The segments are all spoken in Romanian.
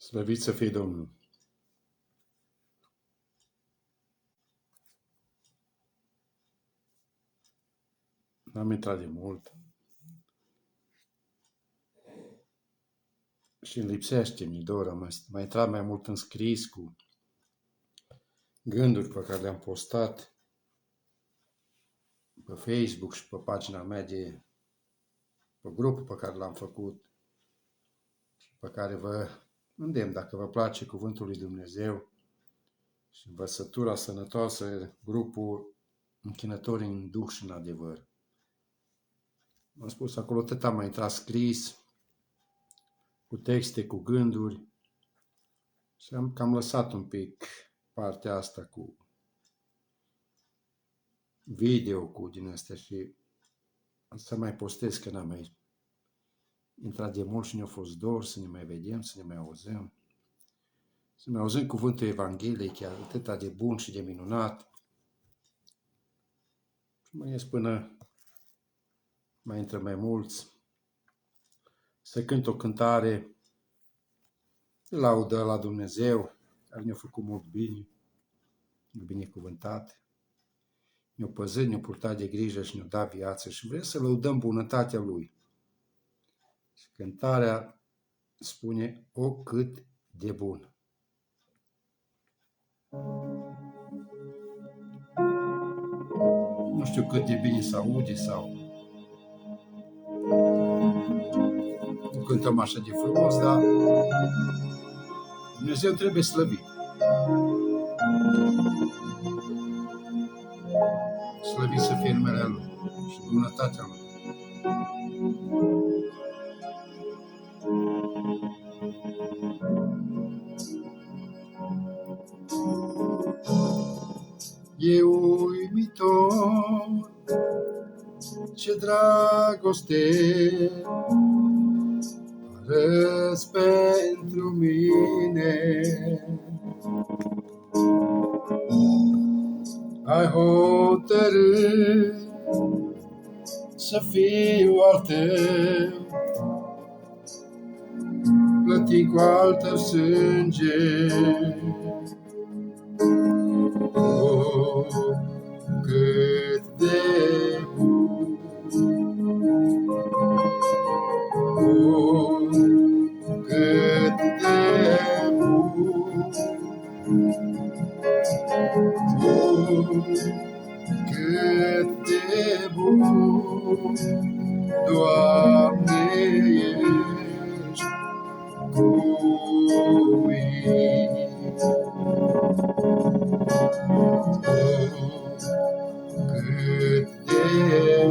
Slăvit să fie Domnul! N-am intrat de mult și îmi lipsește, mi-e dor, am mai intrat mai mult în scris cu gânduri pe care le-am postat pe Facebook și pe pagina mea pe grupul pe care l-am făcut, pe care vă îndemn, dacă vă place Cuvântul lui Dumnezeu și învățătura sănătoasă, grupul Închinători în Duh și în Adevăr. Am spus, acolo tot am mai intrat scris, cu texte, cu gânduri și am cam lăsat un pic partea asta cu video, cu din astea și să mai postez, că n-am mai intrat de mult și ne-a fost dor să ne mai vedem, să ne mai auzim. Să mai auzim cuvântul Evangheliei, chiar atâta de bun și de minunat. Și mai ies până mai intră mai mulți. Să cânt o cântare de laudă la Dumnezeu, care ne-a făcut mult bine, ne-a binecuvântat, ne-a păzit, ne-a purtat de grijă și ne-a dat viață și vrem să lăudăm bunătatea Lui. Și cântarea spune, o cât de bun. Nu știu cât de bine se aude sau nu cântăm așa de frumos, dar Dumnezeu trebuie slăvit. Slăvit să fie numele Lui și bunătatea Lui. E uimitor ce dragoste arăți pentru mine. Ai hotărât să fiu al tău, plătit cu al tău sânge. Oh, cât de bun! Oh, cât de bun! Oh, cât de bun! Doamne, ești cu mine. Cât de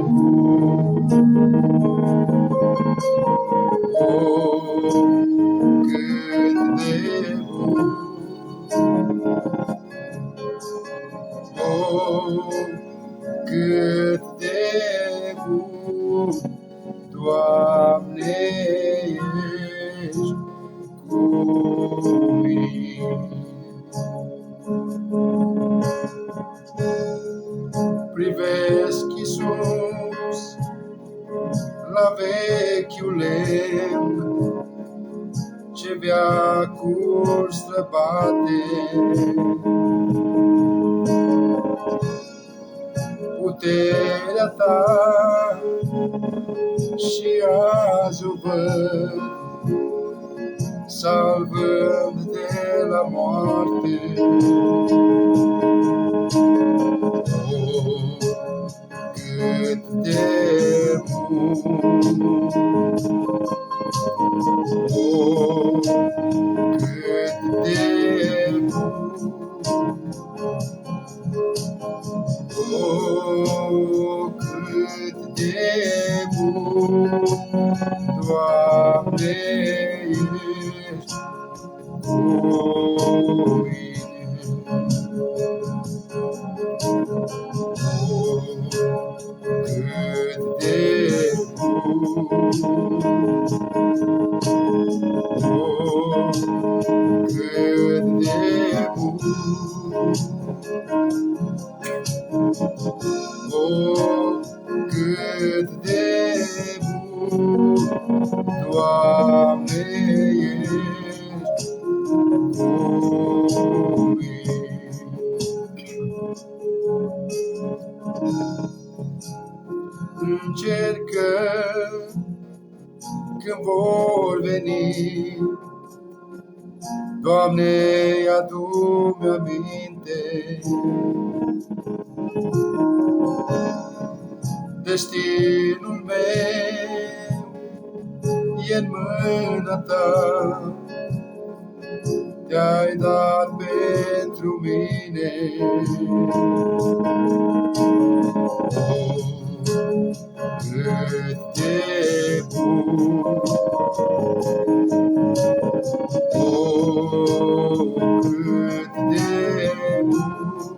bun, oh, cât de bun, oh, cât de bun, Doamne, ești cu mine. Privesc, Iisus, la vechiul lemn, ce veacul străbate. Puterea ta și azi o văd, salvând de la moarte. Oh, cât de bun! Oh, cât de bun! Oh, cât de bun! Doamne, ești cu mine. Oh, cât de bun! Oh, cât de bun! Oh, cât de bun! Doamne, ești Încercă când vor veni, Doamne, adu-mi aminte. Destinul meu e în mâna Ta, Te-ai dat pentru mine. Oh, cât de bun! Oh, cât de bun!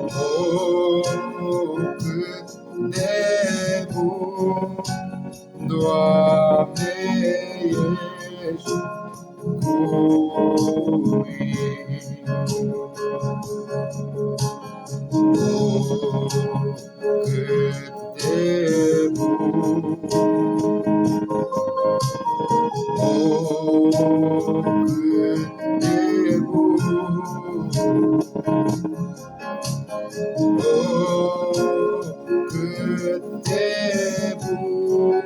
Oh, cât de bun! Doamne, ești cu mine. Oh, cât de bun! Oh, cât de bun! Oh, cât de bun!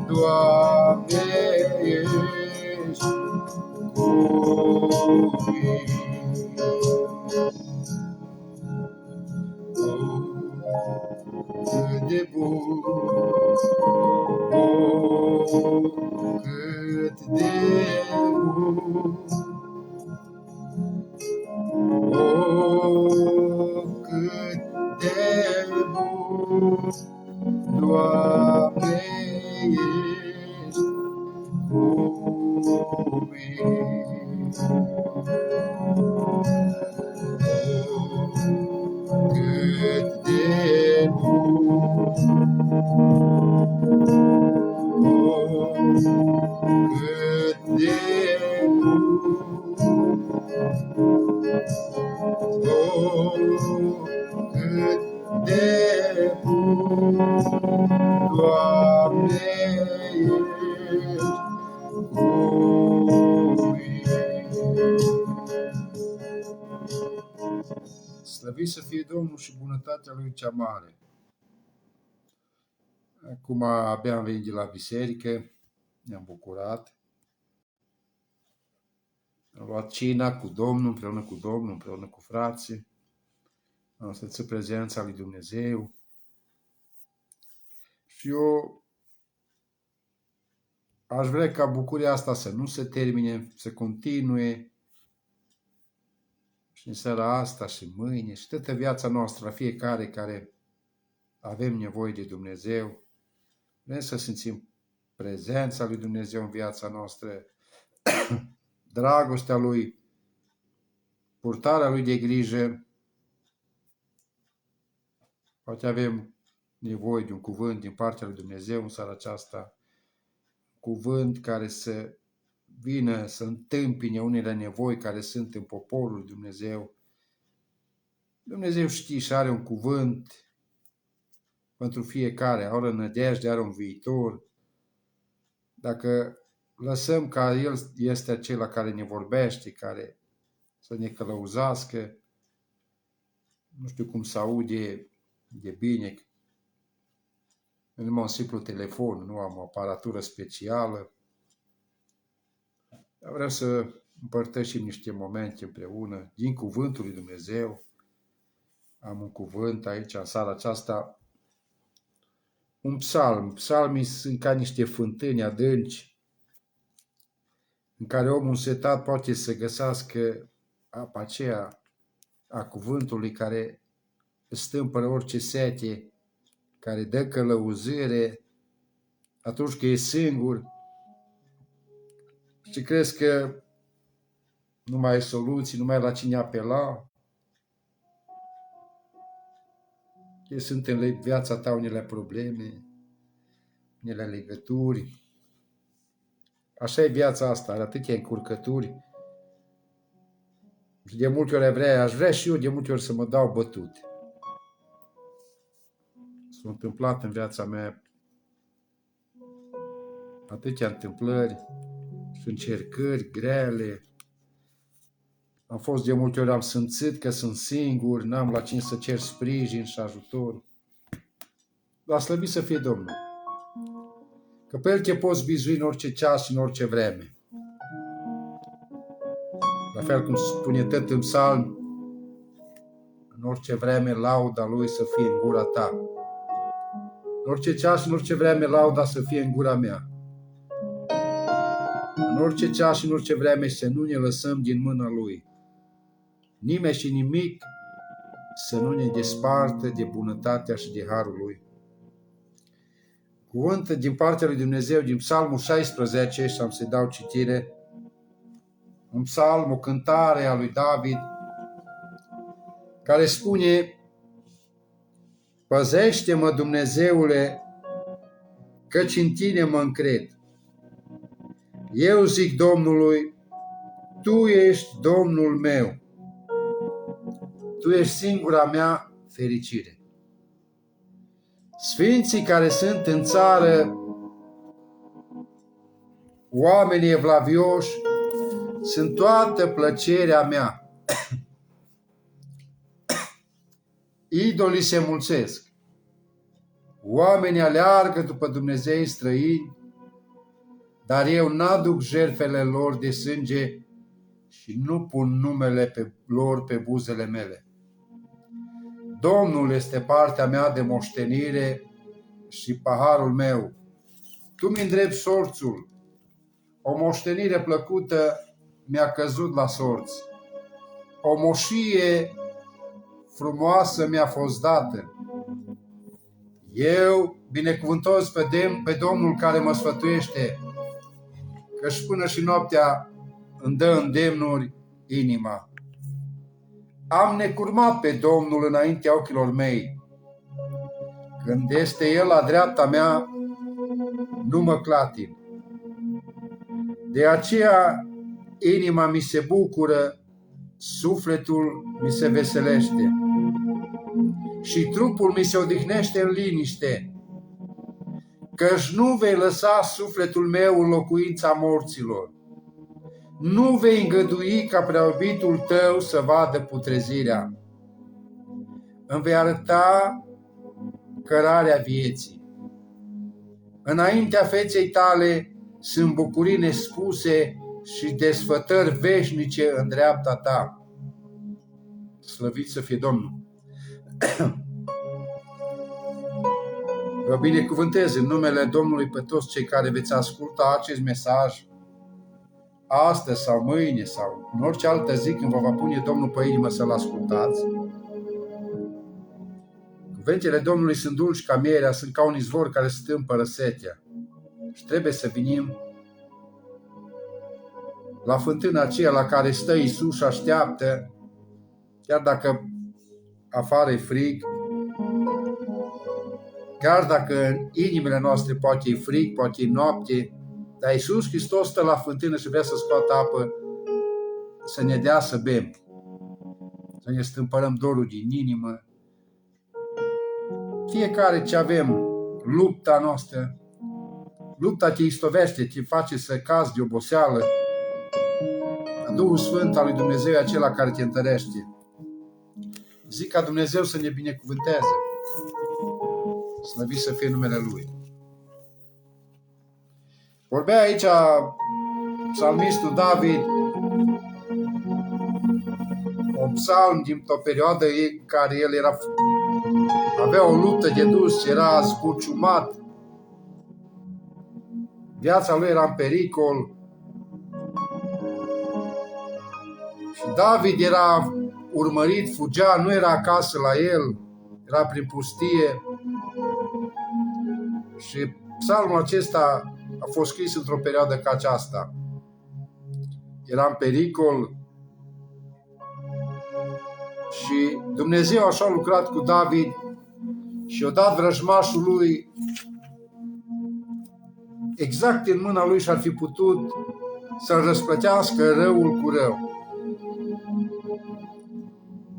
Doamne, ești cu mine. Oh, cât de bun! Oh, cât de bun! Oh, cât de bun! Doamne, ești cu mine. Oh, cât de bun! Oh, cât de bun! Oh, cât de bun! Doamne, ești cu mine. Slăvit să fie Domnul și bunătatea Lui cea mare. Acum abia am venit de la biserică, ne-am bucurat. Am luat cina cu Domnul, împreună cu frații. Am simțit prezența lui Dumnezeu. Și eu aș vrea ca bucuria asta să nu se termine, să continue și în seara asta și mâine și toată viața noastră, la fiecare care avem nevoie de Dumnezeu. Vrem să simțim prezența lui Dumnezeu în viața noastră, dragostea Lui, purtarea Lui de grijă. Poate avem nevoie de un cuvânt din partea lui Dumnezeu în seara aceasta, cuvânt care să vină să întâmpine unele nevoi care sunt în poporul lui Dumnezeu. Dumnezeu știe și are un cuvânt pentru fiecare, are o nădejde, are un viitor. Dacă lăsăm ca El este acela care ne vorbește, care să ne călăuzească, nu știu cum se aude de bine, numai un simplu telefon, nu am o aparatură specială. Vreau să împărtășim niște momente împreună din cuvântul lui Dumnezeu. Am un cuvânt aici, în seara aceasta, un psalm. Psalmii sunt ca niște fântâni adânci în care omul însetat poate să găsească apa aceea a cuvântului care stâmpără orice sete, care dă călăuzire atunci când e singur și crezi că nu mai ai soluții, nu mai ai la cine apela. Că sunt în viața ta unele probleme, unele legături. Așa e viața asta, are atâtea încurcături. Și de multe ori aș vrea și eu de multe ori să mă dau bătut. S-a întâmplat în viața mea atâtea întâmplări și încercări grele. Am fost de multe ori, am simțit că sunt singur, n-am la cine să cer sprijin și ajutor. Dar slăvit să fie Domnul, că pe El te poți bizui în orice ceas și în orice vreme. La fel cum spune tot în psalm, în orice vreme lauda Lui să fie în gura ta. În orice ceas și în orice vreme lauda să fie în gura mea. În orice ceas și în orice vreme să nu ne lăsăm din mâna Lui. Nimeni și nimic să nu ne despartă de bunătatea și de harul Lui. Cuvânt din partea lui Dumnezeu din Psalmul 16, și am să-i dau citire, un psalm, o cântare a lui David, care spune: Păzește-mă, Dumnezeule, căci în Tine mă încred. Eu zic Domnului, Tu ești Domnul meu. Tu ești singura mea fericire. Sfinții care sunt în țară, oamenii evlavioși, sunt toată plăcerea mea. Idolii se mulțesc. Oamenii aleargă după Dumnezei străini, dar eu n-aduc jertfele lor de sânge și nu pun numele lor pe buzele mele. Domnul este partea mea de moștenire și paharul meu. Tu mi îndrepți sorțul. O moștenire plăcută mi-a căzut la sorți. O moșie frumoasă mi-a fost dată. Eu binecuvântos pe Domnul care mă sfătuiește, căci până și noaptea îmi dă îndemnuri inima. Am necurmat pe Domnul înaintea ochilor mei. Când este El la dreapta mea, nu mă clatin. De aceea inima mi se bucură, sufletul mi se veselește și trupul mi se odihnește în liniște, căci nu vei lăsa sufletul meu în locuința morților. Nu vei îngădui ca preaiubitul tău să vadă putrezirea. Îmi vei arăta cărarea vieții. Înaintea feței tale sunt bucurii nespuse și desfătări veșnice în dreapta ta. Slăvit să fie Domnul! Vă binecuvântez în numele Domnului pe toți cei care veți asculta acest mesaj astăzi sau mâine sau în orice altă zi când vă va pune Domnul pe inimă să-L ascultați. Cuvintele Domnului sunt dulci ca mierea, sunt ca un izvor care stâmpără setea. Și trebuie să venim la fântâna aceea la care stă Iisus și așteaptă, chiar dacă afară e frig, chiar dacă în inimile noastre poate e frig, poate e noapte, dar Iisus Hristos stă la fântână și vrea să scoată apă, să ne dea să bem, să ne stâmpărăm dorul din inimă. Fiecare ce avem, lupta noastră, lupta te istovește, te face să cazi de oboseală. Duhul Sfânt al lui Dumnezeu e acela care te întărește. Zic ca Dumnezeu să ne binecuvânteze. Slăvit să fie numele Lui. Vorbea aici psalmistul David, un psalm dintr-o perioadă în care el avea o luptă de dus, era zbuciumat, viața lui era în pericol. Și David era urmărit, fugea, nu era acasă la el, era prin pustie. Și psalmul acesta a fost scris într-o perioadă ca aceasta. Era în pericol și Dumnezeu așa a lucrat cu David și a dat vrăjmașul lui exact în mâna lui și ar fi putut să-l răsplătească răul cu rău.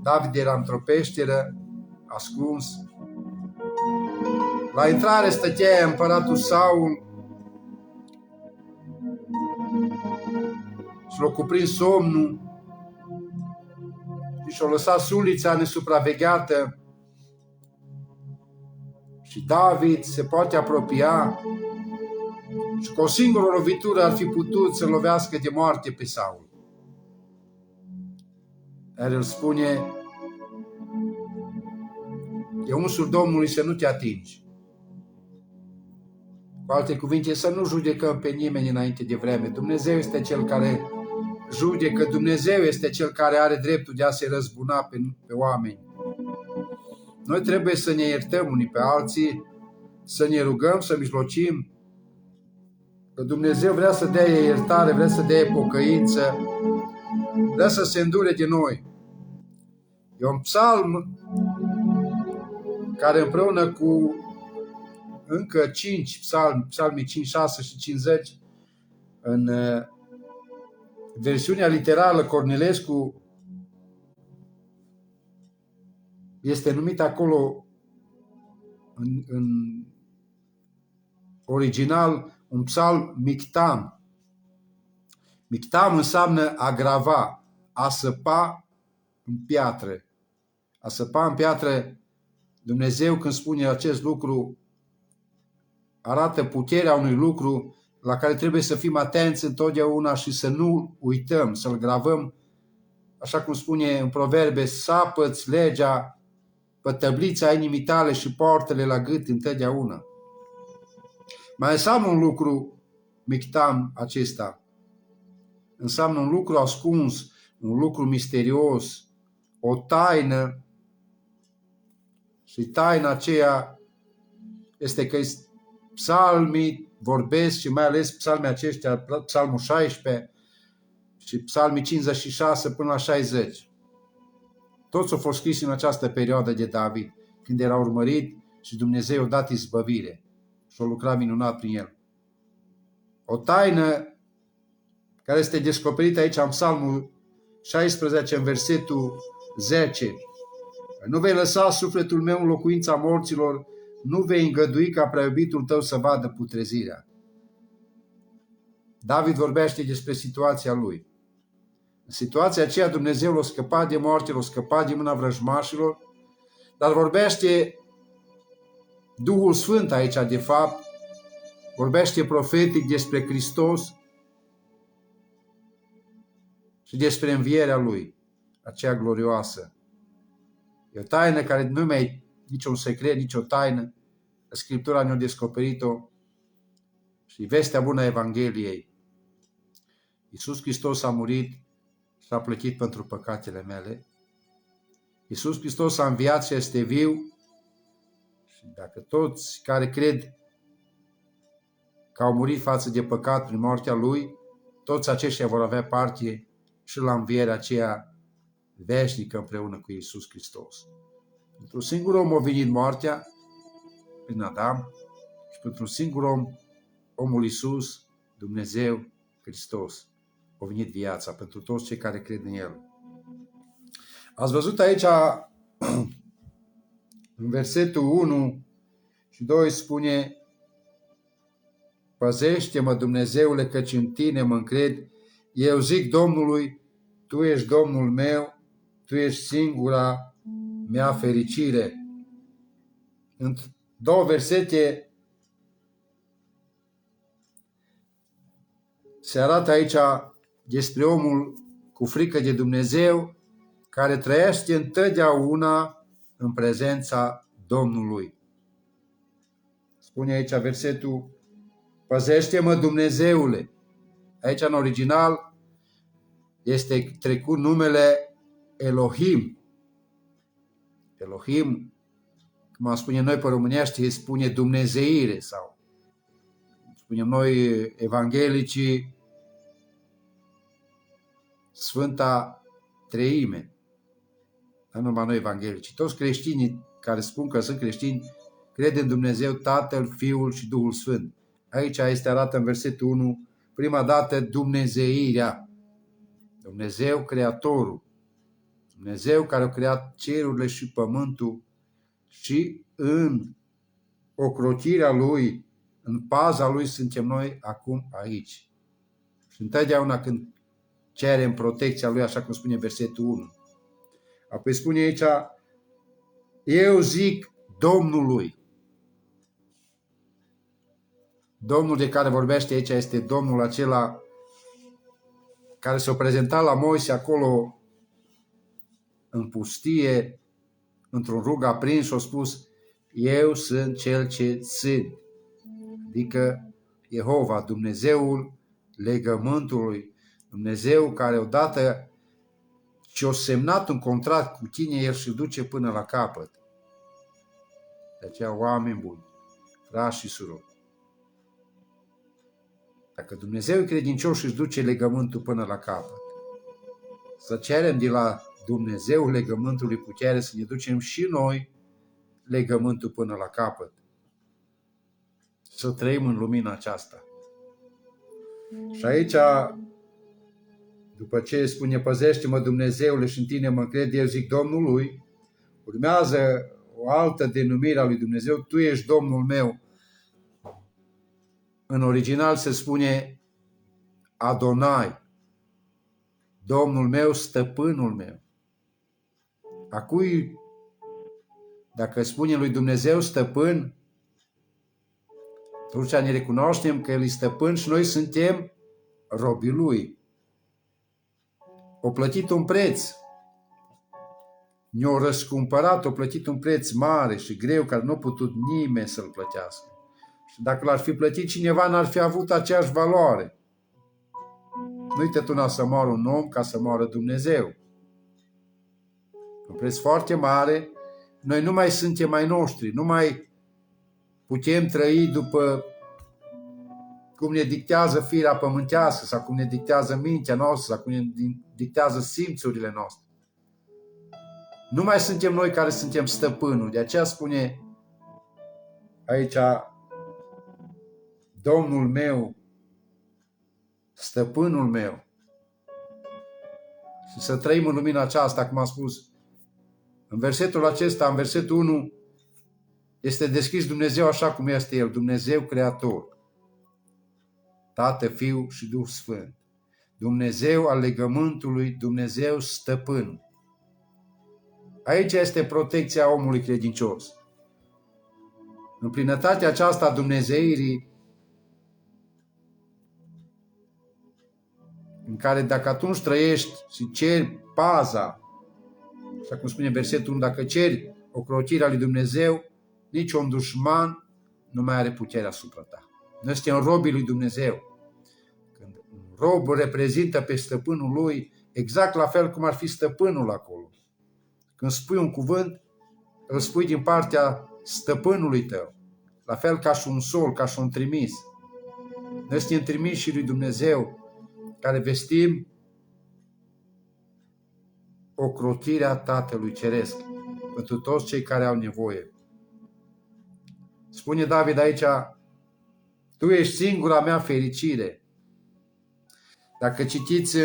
David era într-o peșteră, ascuns. La intrare stătea împăratul Saul și l-a cuprins somnul și-a lăsat sulița nesupravegheată și David se poate apropia și cu o singură lovitură ar fi putut să lovească de moarte pe Saul. Dar el spune: e unsul Domnului să nu te atingi. Cu alte cuvinte, să nu judecăm pe nimeni înainte de vreme. Dumnezeu este Cel care judecă, Dumnezeu este Cel care are dreptul de a se răzbuna pe oameni. Noi trebuie să ne iertăm unii pe alții, să ne rugăm, să mijlocim, că Dumnezeu vrea să dea iertare, vrea să dea pocăință, vrea să se îndure de noi. E un psalm care împreună cu încă 5 psalmii 5, 6 și 50, în versiunea literală Cornilescu, este numit acolo în original un psalm mictam. Mictam înseamnă a grava, a săpa în piatră. A săpa în piatră, Dumnezeu când spune acest lucru, arată puterea unui lucru la care trebuie să fim atenți întotdeauna și să nu uităm, să-l gravăm, așa cum spune în Proverbe: sapă-ți legea pe tăblița inimii tale și poartă-le la gât întotdeauna. Mai înseamnă un lucru mictam acesta. Înseamnă un lucru ascuns, un lucru misterios, o taină, și taina aceea este că psalmii vorbesc, și mai ales psalmii aceștia, psalmul 16 și psalmii 56 până la 60. Toți au fost scris în această perioadă de David, când era urmărit și Dumnezeu a dat izbăvire și a lucrat minunat prin el. O taină care este descoperită aici în psalmul 16, în versetul 10. Nu vei lăsa sufletul meu în locuința morților, nu vei îngădui ca prea iubitul tău să vadă putrezirea. David vorbește despre situația lui. În situația aceea Dumnezeu l-a scăpat de moarte, l-a scăpat de mâna vrăjmașilor, dar vorbește Duhul Sfânt aici, de fapt, vorbește profetic despre Hristos și despre învierea Lui, aceea glorioasă. E o taină care nu mai e niciun secret, nicio taină. Scriptura ne-a descoperit-o și vestea bună a Evangheliei. Iisus Hristos a murit și a plătit pentru păcatele mele. Iisus Hristos a înviat și este viu și dacă toți care cred că au murit față de păcat prin moartea Lui, toți aceștia vor avea parte și la învierea aceea veșnică împreună cu Iisus Hristos. Pentru un singur om a venit moartea, prin Adam, și pentru un singur om, omul Iisus, Dumnezeu, Hristos, a venit viața pentru toți cei care cred în El. Ați văzut aici, în versetul 1 și 2 spune: păzește-mă, Dumnezeule, căci în Tine mă încred. Eu zic Domnului, Tu ești Domnul meu, Tu ești singura mea fericire. În două versete se arată aici despre omul cu frică de Dumnezeu, care trăiește întotdeauna în prezența Domnului. Spune aici versetul: păzește-mă, Dumnezeule. Aici în original este trecut numele Elohim. Elohim, cum am spune noi pe românește, spune dumnezeire, sau spunem noi evanghelicii Sfânta Treime. Nu numai noi evanghelici, toți creștinii care spun că sunt creștini cred în Dumnezeu Tatăl, Fiul și Duhul Sfânt. Aici este arată în versetul 1 prima dată dumnezeirea. Dumnezeu Creatorul, Dumnezeu care a creat cerurile și pământul și în ocrotirea Lui, în paza Lui suntem noi acum aici. Și întotdeauna când cerem protecția Lui, așa cum spune versetul 1. Apoi spune aici, eu zic Domnului. Domnul de care vorbește aici este Domnul acela care s-a prezentat la Moise acolo în pustie, într-un rug aprins și a spus, eu sunt cel ce sunt. Adică Jehova, Dumnezeul legământului, Dumnezeu care odată ce a semnat un contract cu tine, El și-l duce până la capăt. De aceea, oameni buni, frați și surori, dacă Dumnezeu e credincios și își duce legământul până la capăt, să cerem de la Dumnezeu legământului putere să ne ducem și noi legământul până la capăt. Să trăim în lumina aceasta. Și aici, după ce spune, păzește-mă Dumnezeule și în tine mă încred, eu zic Domnului, urmează o altă denumire a lui Dumnezeu, tu ești Domnul meu. În original se spune Adonai, Domnul meu, stăpânul meu. Acui, dacă spune lui Dumnezeu stăpân, atunci ne recunoaștem că El e stăpân și noi suntem robii Lui. O plătit un preț, ne-o răscumpărat, o plătit un preț mare și greu, care nu a putut nimeni să-l plătească. Și dacă l-ar fi plătit cineva, n-ar fi avut aceeași valoare. Nu-i tătuna să moară un om ca să moară Dumnezeu. Un preț foarte mare, noi nu mai suntem ai noștri, nu mai putem trăi după cum ne dictează firea pământească sau cum ne dictează mintea noastră sau cum ne dictează simțurile noastre. Nu mai suntem noi care suntem stăpânul. De aceea spune aici Domnul meu, stăpânul meu. Și să trăim în lumina aceasta, cum am spus. În versetul acesta, în versetul 1, este descris Dumnezeu așa cum este El, Dumnezeu Creator, Tată, Fiu și Duh Sfânt. Dumnezeu al legământului, Dumnezeu stăpân. Aici este protecția omului credincios. În plinătatea aceasta a dumnezeirii, în care dacă atunci trăiești și ceri paza, așa cum spune versetul 1, dacă ceri ocrotirea lui Dumnezeu, niciun dușman nu mai are puterea asupra ta. Noi suntem robii lui Dumnezeu. Când un rob reprezintă pe stăpânul lui, exact la fel cum ar fi stăpânul acolo. Când spui un cuvânt, îl spui din partea stăpânului tău. La fel ca și un sol, ca și un trimis. Noi suntem trimiși lui Dumnezeu, care vestim ocrotirea Tatălui Ceresc pentru toți cei care au nevoie. Spune David aici, tu ești singura mea fericire. Dacă citiți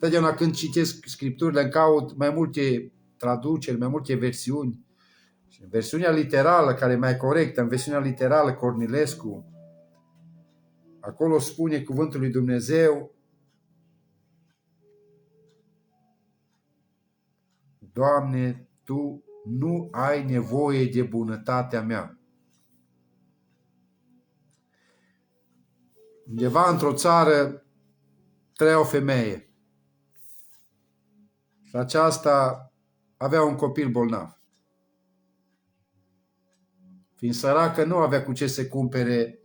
totdeauna când citesc Scripturile, îmi caut mai multe traduceri, mai multe versiuni. Și în versiunea literală, care e mai corectă, în versiunea literală Cornilescu, acolo spune cuvântul lui Dumnezeu, Doamne, Tu nu ai nevoie de bunătatea mea. Undeva într-o țară trăia o femeie și aceasta avea un copil bolnav. Fiind săracă, nu avea cu ce să cumpere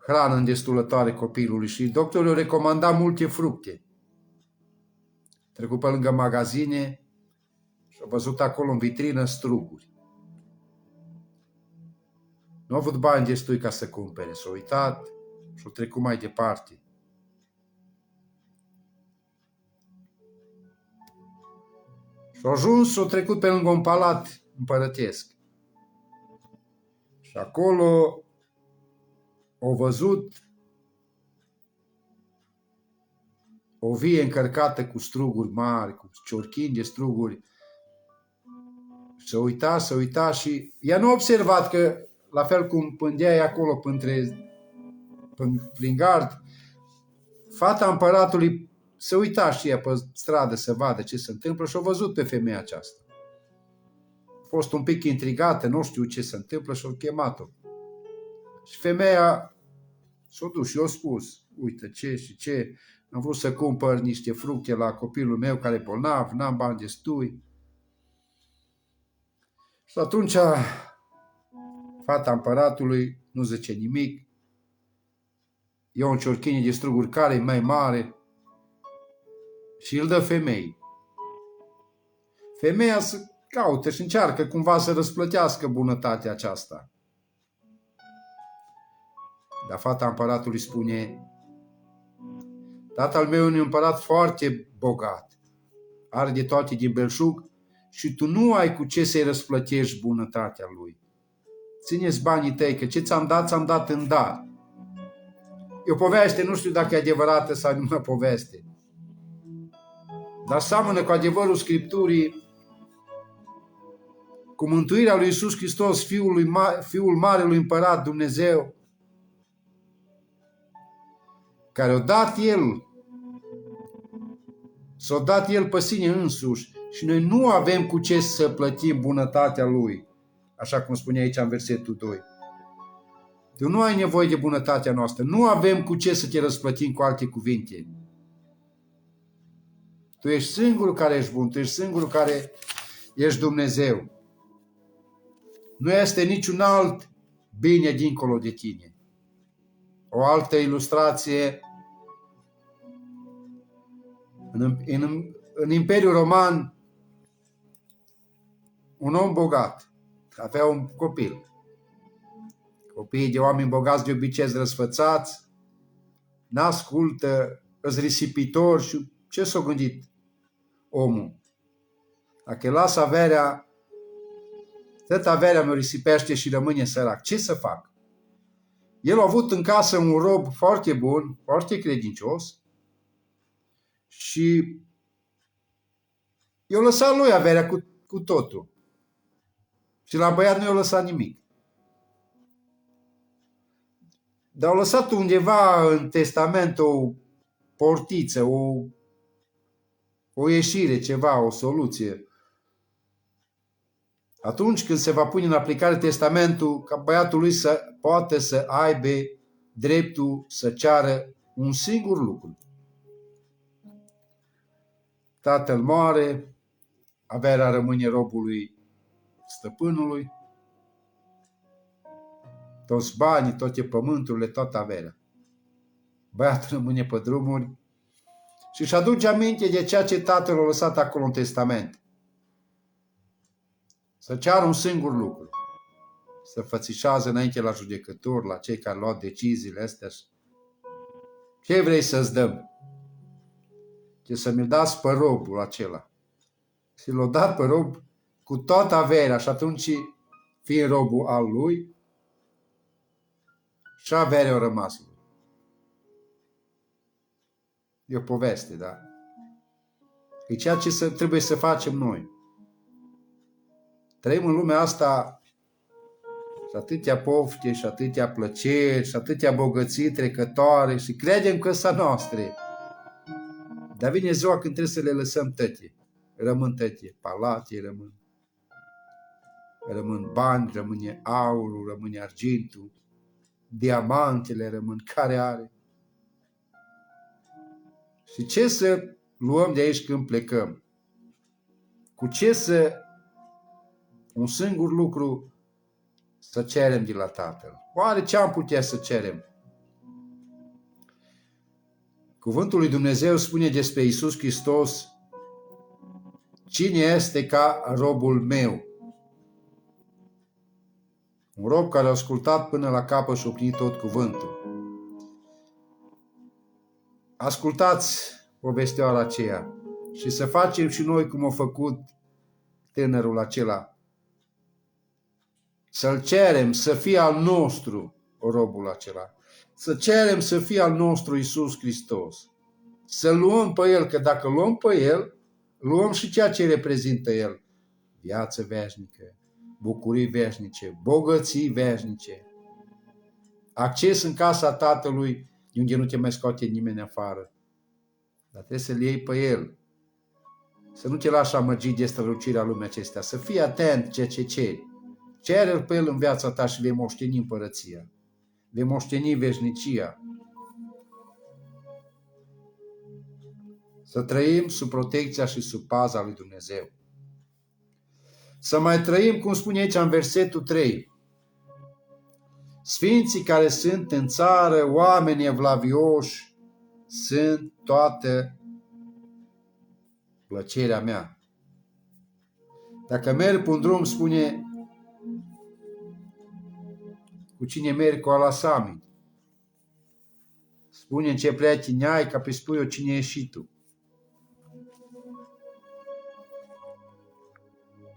hrană îndestulătoare copilului și doctorul recomanda multe fructe. Trecut pe lângă magazine și a văzut acolo în vitrină struguri. Nu a avut bani destui ca să cumpere. S-a uitat și a trecut mai departe. Și a ajuns, s-a trecut pe lângă un palat împărătesc. Și acolo a văzut o vie încărcată cu struguri mari, cu ciorchini de struguri. S-a uitat și ea nu a observat că, la fel cum pândea acolo printre prin gard, fata împăratului se uita și ea pe stradă să vadă ce se întâmplă și a văzut pe femeia aceasta. A fost un pic intrigată, nu știu ce se întâmplă și a chemat-o. Și femeia s-a dus și a spus, uite ce și ce, am vrut să cumpăr niște fructe la copilul meu care e bolnav, n-am bani destui. Și atunci fata împăratului nu zice nimic, ia un ciorchine de struguri care e mai mare și îl dă femeii. Femeia se caută și încearcă cumva să răsplătească bunătatea aceasta. Dar fata împăratului spune, tatăl meu e un împărat foarte bogat, are de toate din belșug și tu nu ai cu ce să-i răsplătești bunătatea lui. Ține-ți banii tăi, că ce ți-am dat în dar. E o poveste, nu știu dacă e adevărată sau nu e poveste. Dar seamănă cu adevărul Scripturii, cu mântuirea lui Iisus Hristos, Fiul Marelui Împărat Dumnezeu, care o dat El, s-a dat El pe sine însuși și noi nu avem cu ce să plătim bunătatea Lui, așa cum spune aici în versetul 2. Tu nu ai nevoie de bunătatea noastră, nu avem cu ce să te răsplătim, cu alte cuvinte. Tu ești singurul care ești bun, tu ești singurul care ești Dumnezeu. Nu este niciun alt bine dincolo de tine. O altă ilustrație, în Imperiul Roman, un om bogat avea un copil. Copiii de oameni bogați de obicei sunt răsfățați, n-ascultă, îs risipitori și ce s-a gândit omul? Dacă îi lasă averea, tot averea mă risipește și rămâne sărac. Ce să fac? El a avut în casă un rob foarte bun, foarte credincios și i-a lăsat lui averea cu totul. Și la băiat nu i-a lăsat nimic. Dar au lăsat undeva în testament o portiță, o ieșire, ceva, o soluție. Atunci când se va pune în aplicare testamentul, ca băiatul lui să poată să aibă dreptul să ceară un singur lucru. Tatăl moare, averea rămâne robului stăpânului, toți banii, toate pământurile, toată averea. Băiatul rămâne pe drumuri și își aduce aminte de ceea ce tatăl a lăsat acolo în testament. Să ceară un singur lucru. Să fățișează înainte la judecători, la cei care luau deciziile astea. Ce vrei să-ți dăm? Ce să mi-l dați pe robul acela. Și l-a dat pe rob cu toată averea și atunci, fiind robul al lui, și averea a rămas lui. E o poveste, da? E ceea ce trebuie să facem noi. Trăim în lumea asta și atâtea pofte, și atâtea plăceri, și atâtea bogății trecătoare și credem că sunt noastre. Dar vine ziua când trebuie să le lăsăm tăte. Rămân tăte, palate rămân bani, rămâne aurul, rămâne argintul, diamantele rămân, care are. Și ce să luăm de aici când plecăm? Cu ce un singur lucru să cerem de la Tatăl? Oare ce am putea să cerem? Cuvântul lui Dumnezeu spune despre Iisus Hristos, cine este ca robul meu? Un rob care a ascultat până la capăt și a plinit tot cuvântul. Ascultați povestioara aceea și să facem și noi cum a făcut tânărul acela. Să-l cerem să fie al nostru, robul acela. Să cerem să fie al nostru Iisus Hristos. Să luăm pe El, că dacă luăm pe El, luăm și ceea ce reprezintă El. Viață veșnică, bucurii veșnice, bogății veșnice. acces în casa Tatălui, de unde nu te mai scoate nimeni afară. Dar trebuie să-L iei pe El. Să nu te lași amăgit de strălucirea lumii acestea. Să fii atent ceea ce ceri. Cere-L pe El în viața ta și vei moșteni împărăția. Vei moșteni veșnicia. Să trăim sub protecția și sub paza lui Dumnezeu. Să mai trăim, cum spune aici în versetul 3, Sfinții care sunt în țară, oameni evlavioși, sunt toată plăcerea mea. Dacă merg pe un drum, spune, cu cine merg cu alasami. Spune în ce prieteni ai, ca pe spui-o cine ești și tu.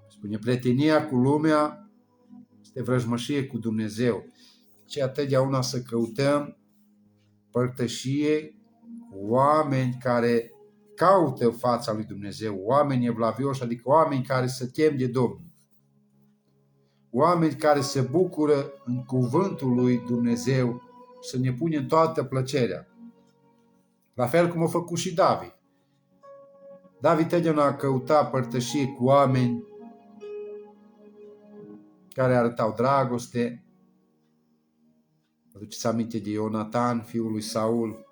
Spune, prietenia cu lumea este vrăjmășie cu Dumnezeu. Și atotdeauna să căutăm părtășie cu oameni care caută fața lui Dumnezeu, oameni evlavioși, adică oameni care se tem de Domnul. Oameni care se bucură în cuvântul lui Dumnezeu și să ne punem toată plăcerea. La fel cum a făcut și David. David totdeauna a căutat părtășie cu oameni care arătau dragoste. Aduceți aminte de Ionatan, fiul lui Saul.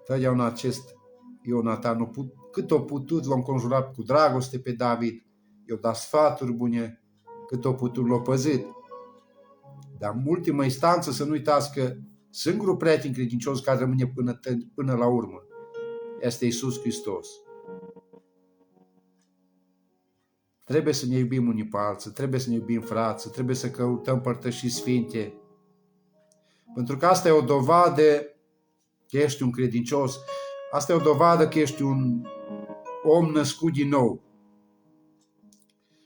Totdeauna acest Ionatan, cât a putut, l-a înconjurat cu dragoste pe David, i-a dat sfaturi bune, cât a putut l-a păzit. Dar în ultimă instanță să nu uitați că singurul prieten credincios care rămâne până la urmă este Iisus Hristos. Trebuie să ne iubim unii pe alții, trebuie să ne iubim frații, trebuie să căutăm părtășii sfinte. Pentru că asta e o dovadă că ești un credincios, asta e o dovadă că ești un om născut din nou.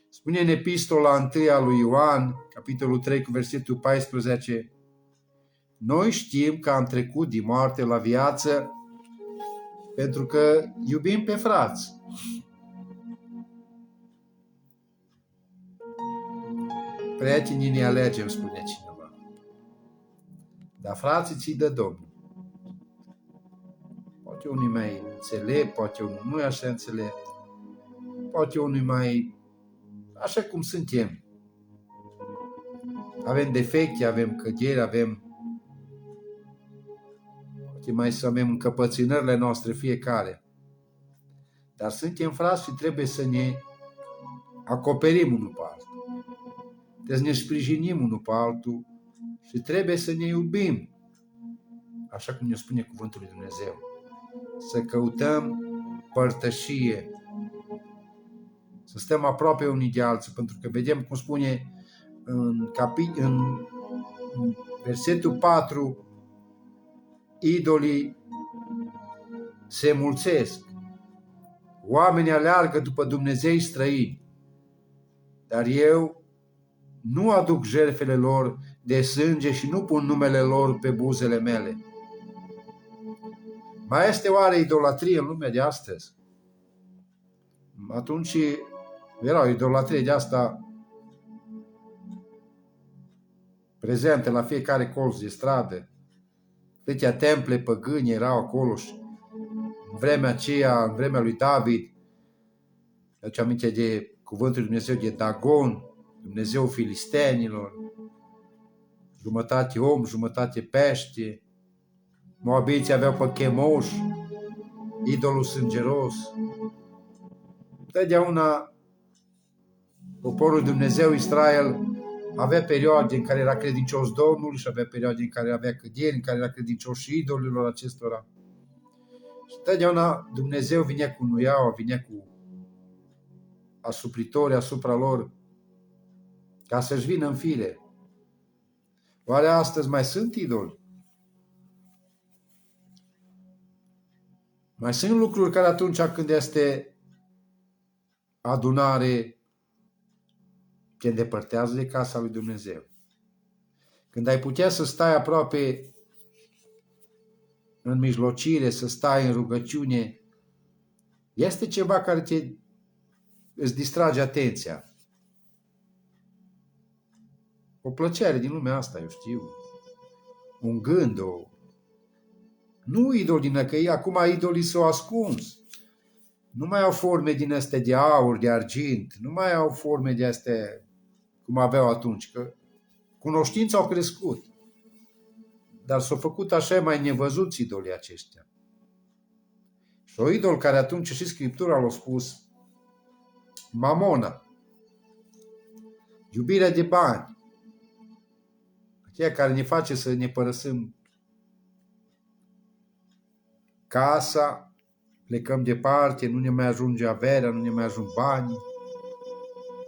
Spune în epistola 1 a lui Ioan, capitolul 3, cu versetul 14, noi știm că am trecut din moarte la viață pentru că iubim pe frați. Prietenii ne alegem, spune cineva. Dar frații ți-i dă Domnul. Poate unii mai înțelept, poate unii nu e așa înțelept, poate unii mai așa cum suntem. Avem defecte, avem căderi, avem poate mai să avem încăpățânările noastre fiecare. Dar suntem frați și trebuie să ne acoperim unul pe altul. Trebuie să ne sprijinim unul pe altul și trebuie să ne iubim. Așa cum ne spune cuvântul lui Dumnezeu. Să căutăm părtășie. Să stăm aproape unii de alții. Pentru că vedem cum spune în versetul 4, idolii se mulțesc. Oamenii aleargă după Dumnezei străini. Dar eu nu aduc jertfele lor de sânge și nu pun numele lor pe buzele mele. Mai este oare idolatrie în lumea de astăzi? Atunci era o idolatrie de asta prezentă la fiecare colț de stradă. Câtea temple păgâni erau acolo și în vremea aceea, în vremea lui David, aduce aminte de cuvântul lui Dumnezeu de Dagon, Dumnezeu filistenilor, jumătate om, jumătate pește. Moabiții aveau pe Chemoș, idolul sângeros. Totdeauna poporul Dumnezeu, Israel, avea perioade în care era credincios Domnului și avea perioade în care avea căderi, în care era credincios și idolilor acestora. Și totdeauna Dumnezeu vinea cu nuiaua, vinea cu asupritori asupra lor, ca să-și vină în fire. Oare astăzi mai sunt idoli? Mai sunt lucruri care atunci când este adunare te îndepărtează de casa lui Dumnezeu. Când ai putea să stai aproape în mijlocire, să stai în rugăciune, este ceva care îți distrage atenția. o plăcere din lumea asta, eu știu, un gând, nu idol din că acum idolii s-au ascuns. Nu mai au forme din astea de aur, de argint, nu mai au forme de astea cum aveau atunci, că cunoștința au crescut. Dar s-au făcut așa mai nevăzuți idolii aceștia. Și o idol care atunci și Scriptura l-a spus, Mamona, iubirea de bani, aceea care ne face să ne părăsim casa, plecăm departe, nu ne mai ajunge averea, nu ne mai ajung banii,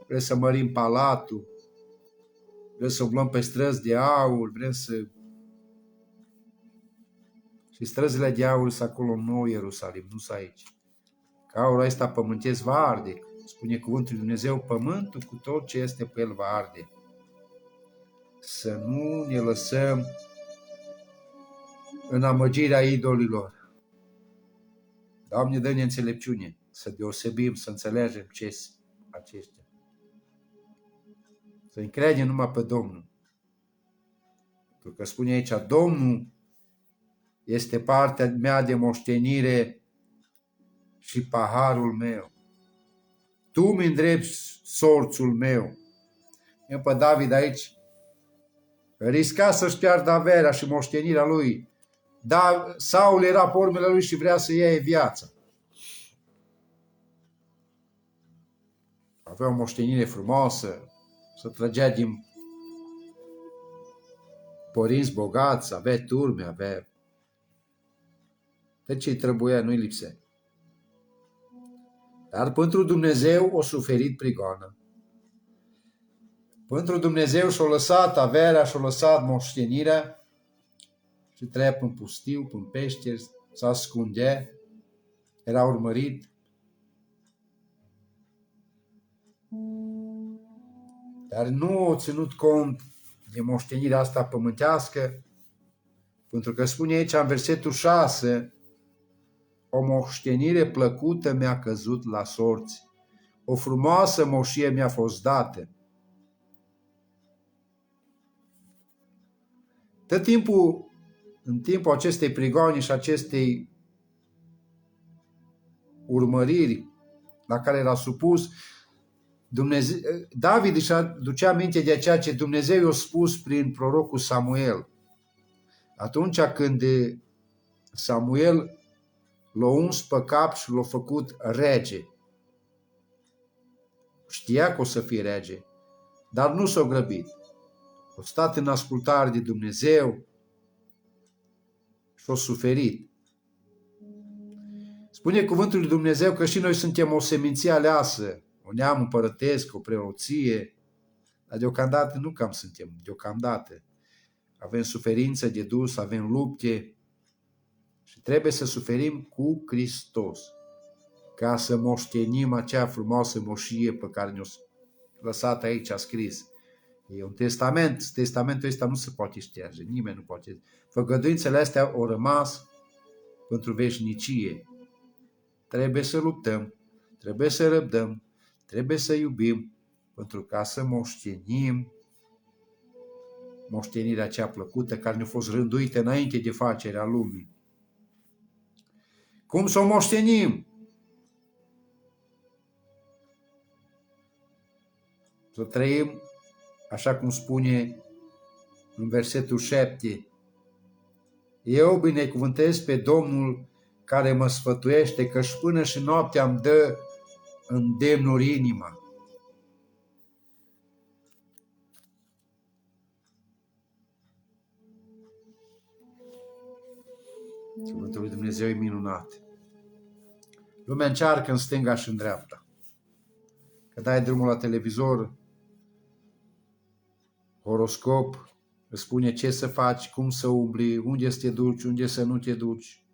vrem să mărim palatul, vrem să umblăm pe străzi de aur, vrem să... Și străzile de aur sunt acolo în Nou Ierusalim, nu sunt aici. Că aurul ăsta pământesc va arde. Spune cuvântul lui Dumnezeu, pământul cu tot ce este pe el va arde. Să nu ne lăsăm în amăgirea idolilor. Doamne, dă-ne înțelepciune, să deosebim, să înțelegem ce sunt aceștia. Să încredem numai pe Domnul. Pentru că spune aici, Domnul este partea mea de moștenire și paharul meu. Tu mi îndrepți sorțul meu. E pe David aici, risca să-și piardă averea și moștenirea lui. Dar Saul era pe urmele lui și vrea să iei viața. Avea o moștenire frumoasă, să trăgea din părinți bogați, avea turme, avea... De ce-i trebuia, nu-i lipsea. Dar pentru Dumnezeu o suferit prigoană. Pentru Dumnezeu și-a lăsat averea, și-a lăsat moștenirea și trăia în pustiu, în peșteri, se ascundea, era urmărit. Dar nu a ținut cont de moștenirea asta pământească, pentru că spune aici în versetul 6, o moștenire plăcută mi-a căzut la sorți, o frumoasă moșie mi-a fost dată. Tot timpul, în timpul acestei prigoani și acestei urmăriri la care era supus, David își aducea aminte de ceea ce Dumnezeu i-a spus prin prorocul Samuel. Atunci când Samuel l-a uns pe cap și l-a făcut rege. Știa că o să fie rege, dar nu s-a grăbit. A stat în ascultare de Dumnezeu și a suferit. Spune cuvântul lui Dumnezeu că și noi suntem o seminție aleasă, o neam împărătesc, o preoție, dar deocamdată nu cam suntem, deocamdată. Avem suferință de dus, avem lupte și trebuie să suferim cu Hristos ca să moștenim acea frumoasă moșie pe care ne-a lăsat aici, a scris. E un testament, testamentul ăsta nu se poate șterge, nimeni nu poate. Făgăduințele astea au rămas pentru veșnicie. Trebuie să luptăm, trebuie să răbdăm, trebuie să iubim, pentru ca să moștenim moștenirea cea plăcută care ne-a fost rânduită înainte de facerea lumii. Cum să o moștenim? Să trăim așa cum spune în versetul 7. Eu binecuvântez pe Domnul care mă sfătuiește, că-și până și noaptea îmi dă îndemnuri inima. Cuvântul lui Dumnezeu e minunat. Lumea încearcă în stânga și în dreapta. Că dai drumul la televizor, horoscop, îți spune ce să faci, cum să umbli, unde să te duci, unde să nu te duci.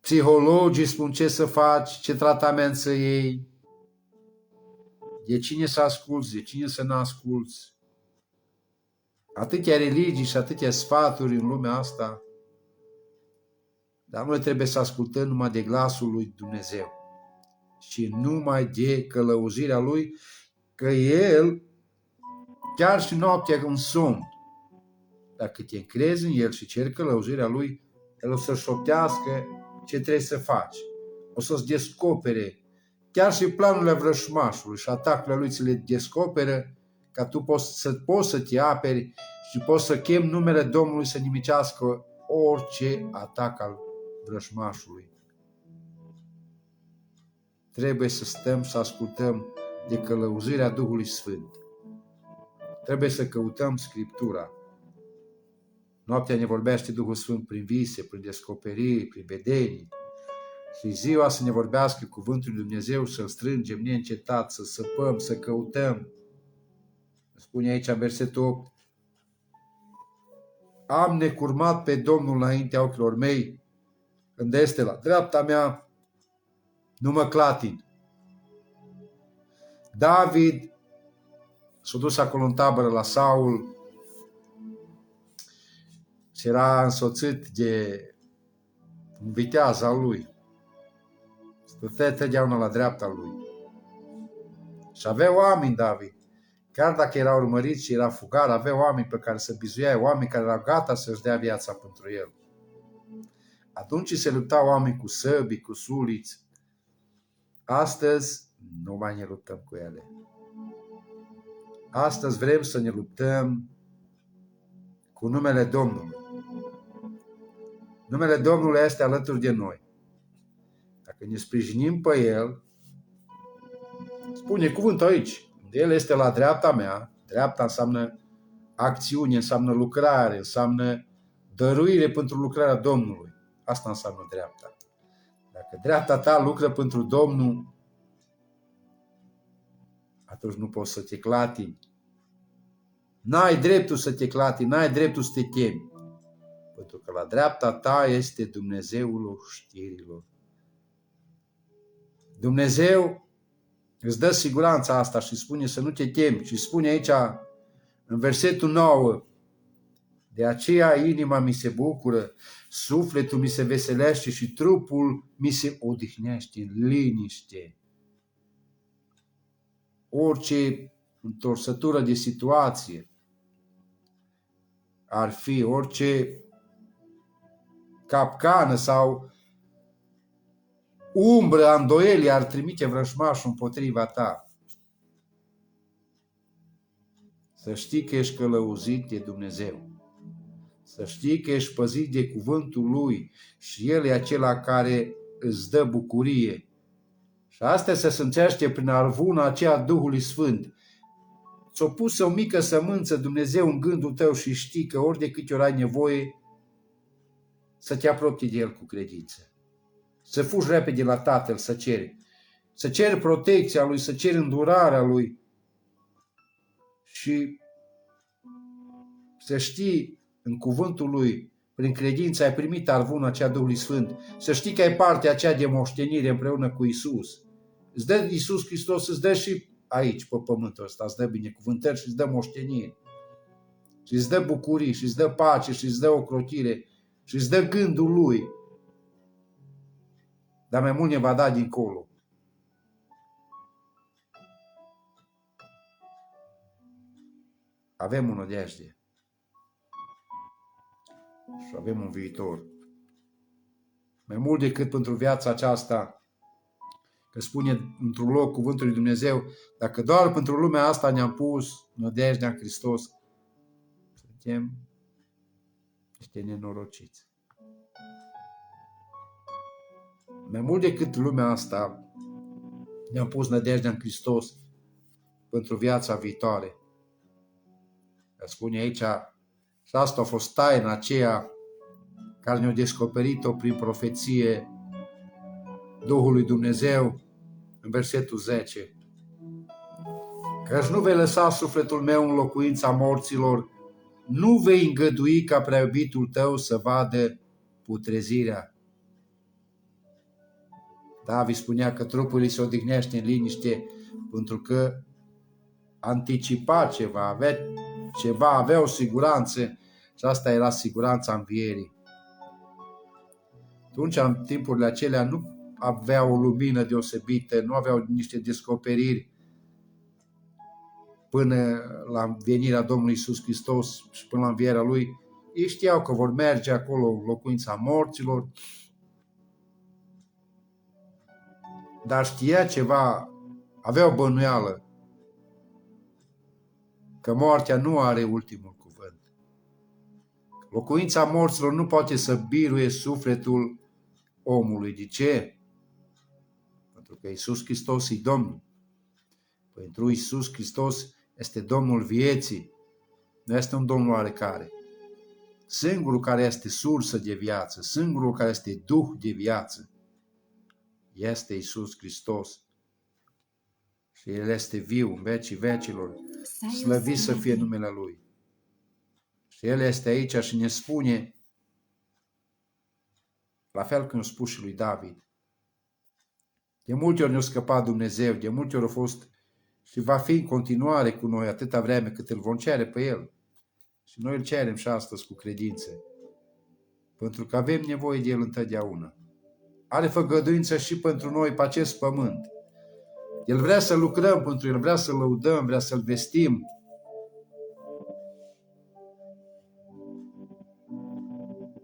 Psihologii spun ce să faci, ce tratament să iei, de cine să asculți, de cine să nu asculți. Atâtea religii și atâtea sfaturi în lumea asta, dar noi trebuie să ascultăm numai de glasul lui Dumnezeu și numai de călăuzirea lui, că El chiar și noaptea în somn. Dacă te încrezi în El și ceri călăuzirea Lui, El o să șoptească ce trebuie să faci. O să-ți descopere chiar și planurile vrășmașului și atacurile lui ți le descoperă ca tu poți să te aperi și poți să chemi numele Domnului să nimicească orice atac al vrășmașului. Trebuie să stăm să ascultăm de călăuzirea Duhului Sfânt. Trebuie să căutăm Scriptura. Noaptea ne vorbește Duhul Sfânt prin vise, prin descoperiri, prin vedenii. Și ziua să ne vorbească cuvântul lui Dumnezeu, să-L strângem neîncetat, să săpăm, să căutăm. Spune aici în versetul 8: am necurmat pe Domnul înaintea ochilor mei, când este la dreapta mea, nu mă clatin. David s-a dus acolo în tabără la Saul și era însoțit de un viteaz al lui. Stătea totdeauna la dreapta lui. Și avea oameni, David, chiar dacă era urmărit și era fugar, avea oameni pe care să bizuia, oameni care erau gata să-și dea viața pentru el. Atunci se luptau oameni cu săbii, cu suliți. Astăzi nu mai ne luptăm cu ele. Astăzi vrem să ne luptăm cu numele Domnului. Numele Domnului este alături de noi. Dacă ne sprijinim pe El, spune cuvântul aici, El este la dreapta mea, dreapta înseamnă acțiune, înseamnă lucrare, înseamnă dăruire pentru lucrarea Domnului. Asta înseamnă dreapta. Dacă dreapta ta lucră pentru Domnul, atunci nu poți să te clatini. N-ai dreptul să te clatini, n-ai dreptul să te chemi. Pentru că la dreapta ta este Dumnezeul știrilor. Dumnezeu îți dă siguranța asta și spune să nu te temi. Și spune aici, în versetul 9, de aceea inima mi se bucură, sufletul mi se veselește și trupul mi se odihnește în liniște. Orice întorsătură de situație ar fi, orice capcană sau umbră a îndoielii ar trimite vrăjmașul împotriva ta. Să știi că ești călăuzit de Dumnezeu. Să știi că ești păzit de cuvântul Lui și El e acela care îți dă bucurie. Și asta se simțește prin arvuna aceea Duhului Sfânt. Ți-a pus o mică sămânță Dumnezeu în gândul tău și știi că ori de câte ori ai nevoie să te apropii de El cu credință. Să fugi repede la Tatăl, să ceri protecția Lui, să ceri îndurarea Lui și să știi în cuvântul Lui, prin credință ai primit arvuna aceea Duhului Sfânt, să știi că ai partea aceea de moștenire împreună cu Isus. Îți dă Isus Hristos, îți dă și aici, pe pământul ăsta, îți dă binecuvântări și îți dă moștenire. Și îți dă bucurii, și îți dă pace, și îți dă ocrotire, și îți dă gândul Lui. Dar mai mult ne va da dincolo. Avem o nădejde. Și avem un viitor. Mai mult decât pentru viața aceasta, că spune într-un loc cuvântul lui Dumnezeu, dacă doar pentru lumea asta ne-am pus nădejdea în Hristos, suntem niște nenorociți. Mai mult decât lumea asta, ne-am pus nădejdea în Hristos pentru viața viitoare. Spune aici, și asta a fost taina aceea care ne-a descoperit-o prin profeție Duhului Dumnezeu în versetul 10. Căci nu vei lăsa sufletul meu în locuința morților, nu vei îngădui ca prea iubitul tău să vadă putrezirea. David spunea că trupul îi se odihnește în liniște pentru că anticipa ceva, avea o siguranță și asta era siguranța învierii. Atunci, în timpurile acelea, nu aveau o lumină deosebită, nu aveau niște descoperiri până la venirea Domnului Iisus Hristos și până la învierea Lui, ei știau că vor merge acolo în locuința morților, dar știa ceva, avea o bănuială, că moartea nu are ultimul cuvânt. Locuința morților nu poate să biruie sufletul omului. De ce? Pentru că Iisus Hristos e Domnul. Pentru Iisus Hristos este Domnul vieții, nu este un Domnul oarecare. Singurul care este sursă de viață, singurul care este Duh de viață, este Iisus Hristos. Și El este viu în vecii vecilor, slăvit să fie numele Lui. Și El este aici și ne spune, la fel cum a spus și lui David, de multe ori ne-a scăpat Dumnezeu, de multe ori a fost și va fi în continuare cu noi atâta vreme cât îl vom cere pe El. Și noi îl cerem și astăzi cu credință, pentru că avem nevoie de El întotdeauna. Are făgăduință și pentru noi pe acest pământ. El vrea să lucrăm pentru El, vrea să-L lăudăm, vrea să-L vestim.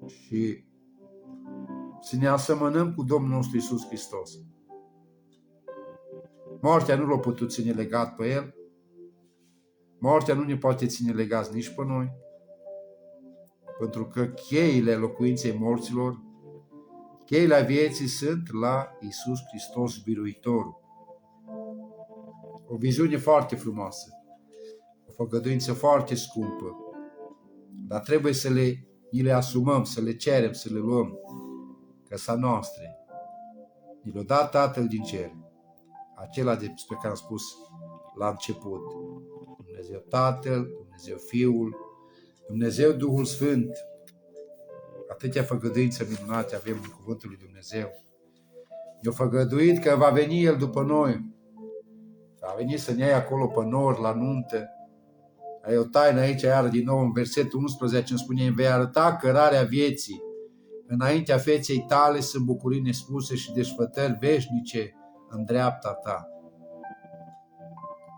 Și să ne asemănăm cu Domnul nostru Iisus Hristos. Moartea nu l-a putut ține legat pe El. Moartea nu ne poate ține legați nici pe noi. Pentru că cheile locuinței morților, cheile vieții sunt la Iisus Hristos Biruitorul. O viziune foarte frumoasă, o făgăduință foarte scumpă, dar trebuie să le asumăm, să le cerem, să le luăm, că sa noastră. Ni l-a dat Tatăl din cer, acela despre care am spus la început. Dumnezeu Tatăl, Dumnezeu Fiul, Dumnezeu Duhul Sfânt. Atâtea făgăduințe minunate avem în cuvântul lui Dumnezeu. Ne-a făgăduit că va veni El după noi. Va veni să ne ia acolo pe nor, la nuntă. E o taină aici, iar din nou în versetul 11 îmi spune, vei arăta cărarea vieții. Înaintea feței tale sunt bucurii nespuse și desfătări veșnice în dreapta ta.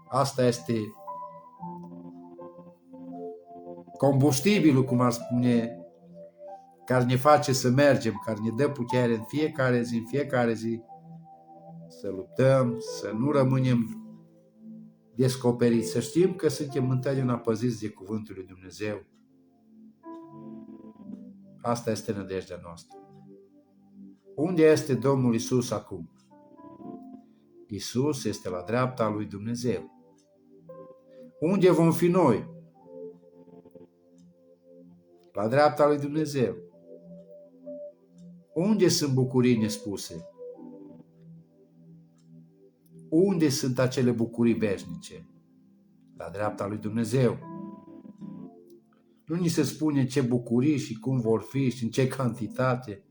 Asta este combustibilul, cum ar spune, care ne face să mergem, care ne dă putere în fiecare zi, să luptăm, să nu rămânem descoperiți, să știm că suntem întotdeauna păziți de cuvântul lui Dumnezeu. Asta este nădejdea noastră. Unde este Domnul Iisus acum? Iisus este la dreapta lui Dumnezeu. Unde vom fi noi? La dreapta lui Dumnezeu. Unde sunt bucurii nespuse? Unde sunt acele bucurii veșnice? La dreapta lui Dumnezeu. Nu ni se spune ce bucurii și cum vor fi și în ce cantitate.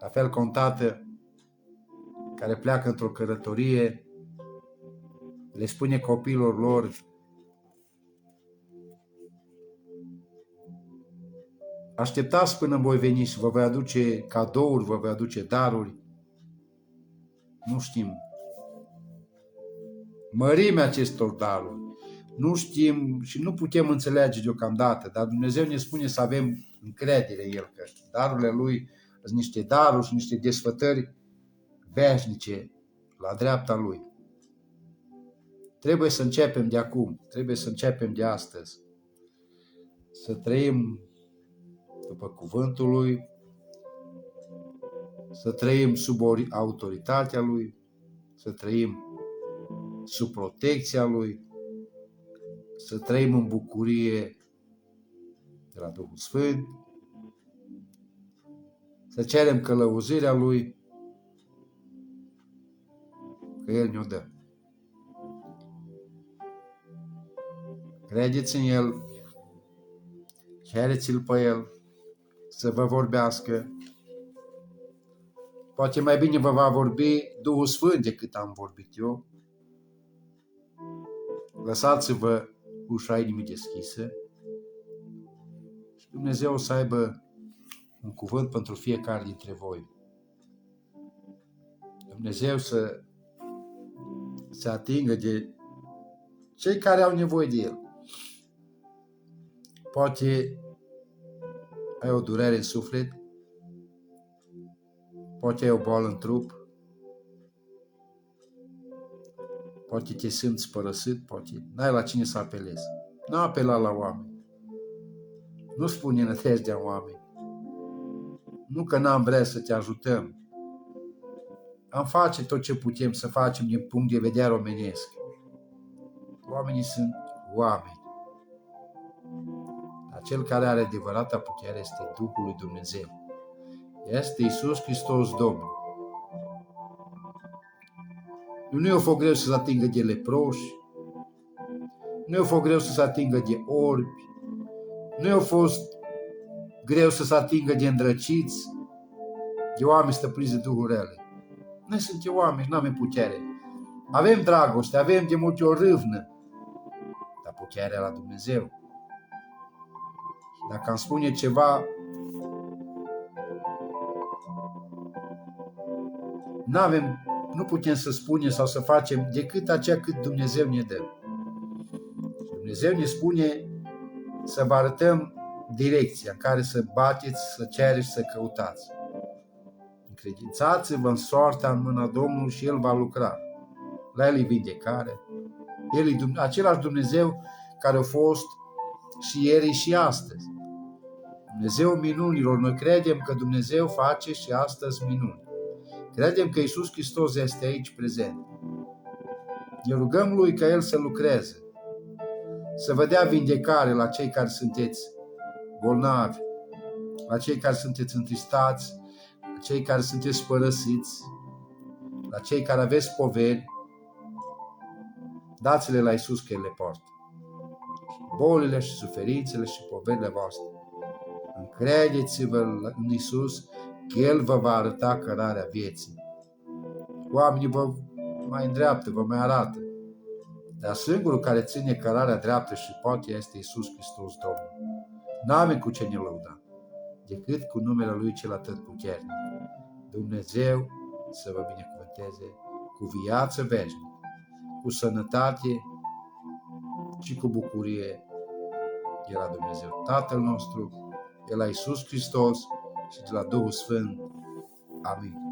La fel ca un tată care pleacă într-o călătorie, le spune copiilor lor, așteptați până voi veni și vă voi aduce cadouri, vă voi aduce daruri. Nu știm mărimea acestor daruri. Nu știm și nu putem înțelege deocamdată, dar Dumnezeu ne spune să avem încredere în El, că darurile Lui sunt niște daruri și niște desfătări veșnice la dreapta Lui. Trebuie să începem de acum, trebuie să începem de astăzi, să trăim după cuvântul Lui, să trăim sub autoritatea Lui, să trăim sub protecția Lui, să trăim în bucurie de la Duhul Sfânt, să cerem călăuzirea Lui, că El ne-o dă. Credeți în El, cereți-L pe El să vă vorbească. Poate mai bine vă va vorbi Duhul Sfânt decât am vorbit eu. Lăsați-vă ușa inimii deschisă și Dumnezeu o să aibă un cuvânt pentru fiecare dintre voi. Dumnezeu să se atingă de cei care au nevoie de El. Poate ai o durere în suflet, poate ai o boală în trup, poate te simți părăsit, poate n-ai la cine să apelezi. Nu apela la oameni. Nu spune nădejdea în oameni. Nu că n-am vrea să te ajutăm. Am face tot ce putem să facem din punct de vedere omenesc. Oamenii sunt oameni. Dar cel care are adevărata putere este Duhul lui Dumnezeu. Este Iisus Hristos Domnul. Nu i-a fost greu să se atingă de leproși, nu i-a fost greu să se atingă de orbi, nu i-a fost greu să se atingă de îndrăciți, de oameni stăpâniți de duhuri rele. Noi suntem oameni, nu avem putere. Avem dragoste, avem de multe ori râvnă, dar puterea la Dumnezeu. Dacă îmi spune ceva, nu putem să spunem sau să facem decât aceea cât Dumnezeu ne dă. Dumnezeu ne spune să vă arătăm direcția în care să bateți, să cereți, să căutați. Încredințați-vă în soarta în mâna Domnului și El va lucra. La El e vindecare. El e același Dumnezeu care a fost și ieri și astăzi. Dumnezeu minunilor. Noi credem că Dumnezeu face și astăzi minuni. Credem că Iisus Hristos este aici prezent. Ne rugăm Lui ca El să lucreze, să vă dea vindecare la cei care sunteți bolnavi, la cei care sunteți întristați, la cei care sunteți părăsiți, la cei care aveți poveri. Dați-le la Iisus că El le poartă. Bolile și suferințele și poverile voastre. Încredeți-vă în Iisus că El vă va arăta cărarea vieții. Oamenii vă mai îndreaptă, vă mai arată. Dar singurul care ține cărarea dreaptă și poate este Iisus Hristos Domnul. N-avem cu ce ne lăuda, decât cu numele Lui cel atotputernic. Dumnezeu să vă binecuvânteze cu viață veșnică, cu sănătate și cu bucurie de la Dumnezeu Tatăl nostru, de la Iisus Hristos și de la Duhul Sfânt. Amin.